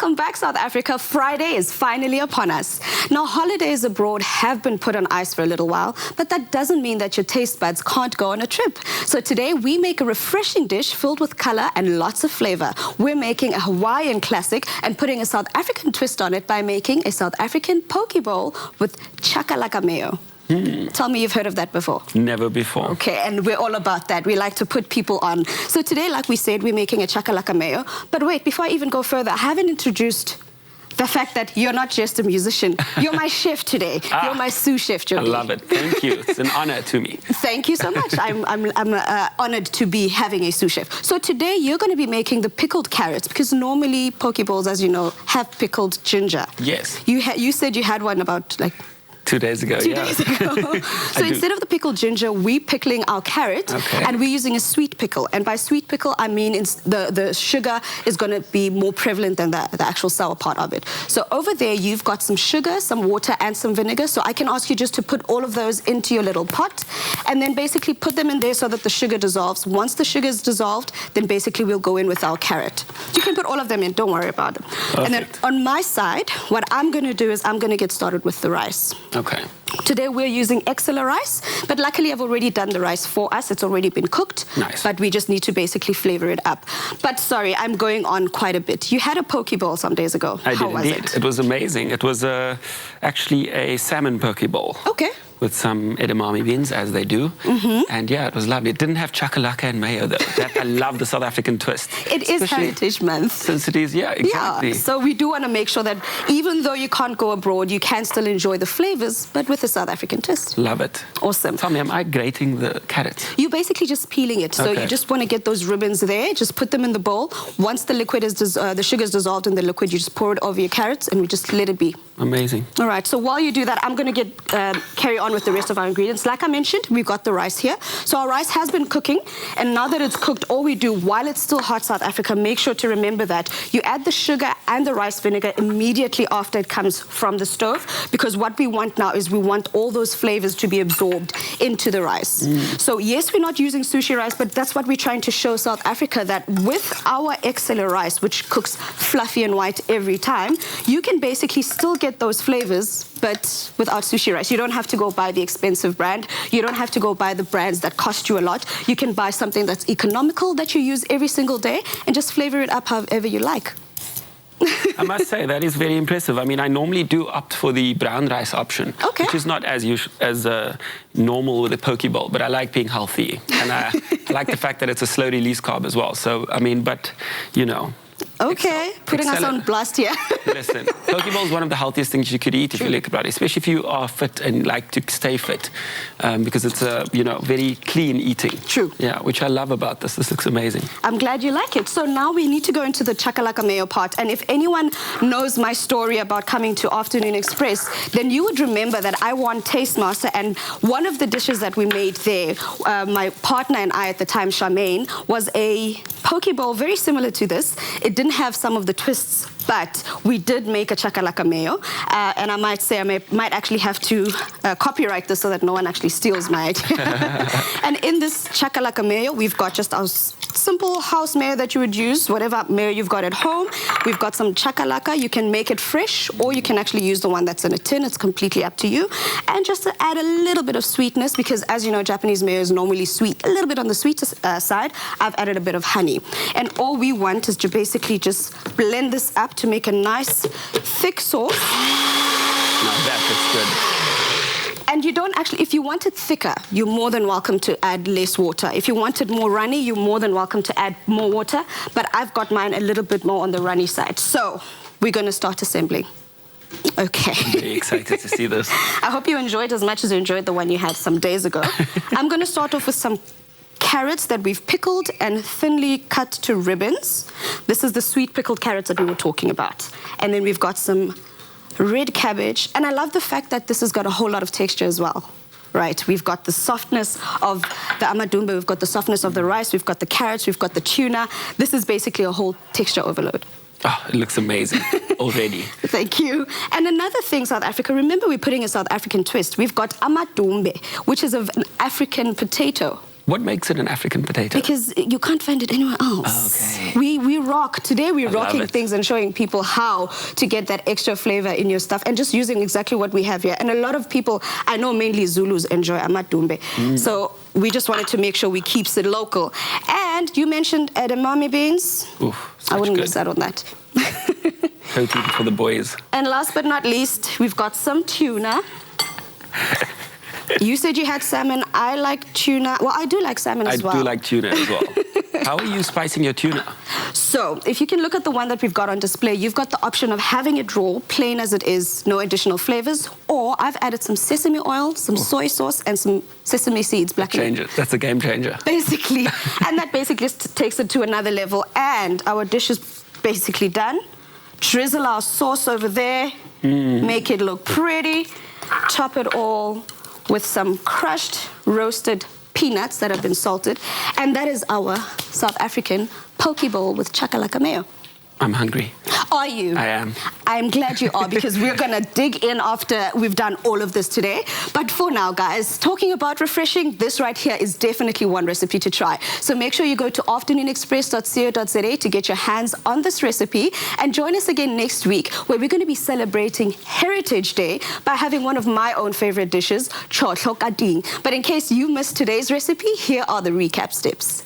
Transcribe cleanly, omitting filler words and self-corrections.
Welcome back, South Africa. Friday is finally upon us. Now, holidays abroad have been put on ice for a little while, but that doesn't mean that your taste buds can't go on a trip. So today, we make a refreshing dish filled with color and lots of flavor. We're making a Hawaiian classic and putting a South African twist on it by making a South African poke bowl with Chakalaka Mayo. Tell me you've heard of that before. Never before. Okay, and we're all about that. We like to put people on. So today, like we said, we're making a Chakalaka Mayo. But wait, before I even go further, I haven't introduced the fact that you're not just a musician. You're my chef today. You're my sous chef, Jody. I love it. Thank you. It's an honor to me. Thank you so much. I'm honored to be having a sous chef. So today, you're going to be making the pickled carrots, because normally poke bowls, as you know, have pickled ginger. Yes. You said you had one about, like, 2 days ago, Two days ago. So instead of the pickled ginger, we're pickling our carrot, and we're using a sweet pickle. And by sweet pickle, I mean the sugar is going to be more prevalent than the actual sour part of it. So over there, you've got some sugar, some water, and some vinegar. So I can ask you just to put all of those into your little pot, and then basically put them in there so that the sugar dissolves. Once the sugar is dissolved, then basically we'll go in with our carrot. You can put all of them in, don't worry about them. Perfect. And then on my side, what I'm going to do is I'm going to get started with the rice. Okay. Today we're using EXCELLA rice, but luckily I've already done the rice for us. It's already been cooked. Nice. But we just need to basically flavor it up. But sorry, I'm going on quite a bit. You had a poke bowl some days ago. How was it? It was amazing. It was actually a salmon poke bowl. Okay. With some edamame beans, as they do. And yeah, it was lovely. It didn't have chakalaka and mayo, though. I love the South African twist. It is Heritage Month. Since it is, yeah, exactly. Yeah, so we do want to make sure that even though you can't go abroad, you can still enjoy the flavors, but with a South African twist. Love it. Awesome. Tell me, am I grating the carrots? You're basically just peeling it. So you just want to get those ribbons there, just put them in the bowl. Once the liquid is, the sugar is dissolved in the liquid, you just pour it over your carrots and we just let it be. Amazing. All right, so while you do that, I'm going to carry on with the rest of our ingredients. Like I mentioned, we've got the rice here. So our rice has been cooking, and now that it's cooked, all we do while it's still hot, South Africa, make sure to remember that you add the sugar and the rice vinegar immediately after it comes from the stove, because what we want now is we want all those flavors to be absorbed into the rice. So yes, we're not using sushi rice, but that's what we're trying to show South Africa, that with our EXCELLA rice, which cooks fluffy and white every time, you can basically still get those flavors, but without sushi rice. You don't have to go buy the expensive brand. You don't have to go buy the brands that cost you a lot. You can buy something that's economical, that you use every single day, and just flavor it up however you like. I must say, that is very impressive. I mean, I normally do opt for the brown rice option, which is not as normal with a poke bowl, but I like being healthy. And I like the fact that it's a slow release carb as well. So, I mean, but, you know. Okay, putting us on blast here. Listen, poke bowl is one of the healthiest things you could eat if you think about it, especially if you are fit and like to stay fit, because it's very clean eating. True. Yeah, which I love about this. This looks amazing. I'm glad you like it. So now we need to go into the Chakalaka Mayo part. And if anyone knows my story about coming to Afternoon Express, then you would remember that I won Taste Master, and one of the dishes that we made there, my partner and I at the time, Charmaine, was a poke bowl very similar to this. It didn't have some of the twists, but we did make a Chakalaka Mayo. And I might say I might actually have to copyright this so that no one actually steals my idea. And in this Chakalaka Mayo, we've got just our simple house mayo that you would use, whatever mayo you've got at home. We've got some chakalaka. You can make it fresh, or you can actually use the one that's in a tin. It's completely up to you. And just to add a little bit of sweetness, because as you know, Japanese mayo is normally sweet, a little bit on the sweeter side, I've added a bit of honey. And all we want is to basically just blend this up to make a nice thick sauce. Now that looks good. And you don't actually, if you want it thicker, you're more than welcome to add less water. If you want it more runny, you're more than welcome to add more water. But I've got mine a little bit more on the runny side. So we're going to start assembling. Okay. I'm very excited to see this. I hope you enjoyed as much as you enjoyed the one you had some days ago. I'm going to start off with some carrots that we've pickled and thinly cut to ribbons. This is the sweet pickled carrots that we were talking about. And then we've got some red cabbage, and I love the fact that this has got a whole lot of texture as well. Right, we've got the softness of the amadumbe, we've got the softness of the rice, we've got the carrots, we've got the tuna. This is basically a whole texture overload. Oh, it looks amazing already. Thank you. And another thing, South Africa, remember we're putting a South African twist. We've got amadumbe, which is an African potato. What makes it an African potato? Because you can't find it anywhere else. Oh, okay. We rock. Today we're rocking it. things and showing people how to get that extra flavor in your stuff and just using exactly what we have here. And a lot of people, I know mainly Zulus enjoy amadumbe. So we just wanted to make sure we keeps it local. And you mentioned edamame beans. Oof, I wouldn't good. miss out on that. Protein for the boys. And last but not least, we've got some tuna. You said you had salmon. I like tuna. Well, I do like salmon as well. I do like tuna as well. How are you spicing your tuna? So, if you can look at the one that we've got on display, you've got the option of having it raw, plain as it is, no additional flavors, or I've added some sesame oil, some soy sauce, and some sesame seeds. That's a game changer. Basically. And that basically takes it to another level. And our dish is basically done. Drizzle our sauce over there, make it look pretty, top it all with some crushed roasted peanuts that have been salted. And that is our South African poke bowl with Chakalaka Mayo. I'm hungry. Are you? I am. I'm glad you are, because we're going to dig in after we've done all of this today. But for now, guys, talking about refreshing, this right here is definitely one recipe to try. So make sure you go to afternoonexpress.co.za to get your hands on this recipe. And join us again next week, where we're going to be celebrating Heritage Day by having one of my own favorite dishes, chotlho kading. But in case you missed today's recipe, here are the recap steps.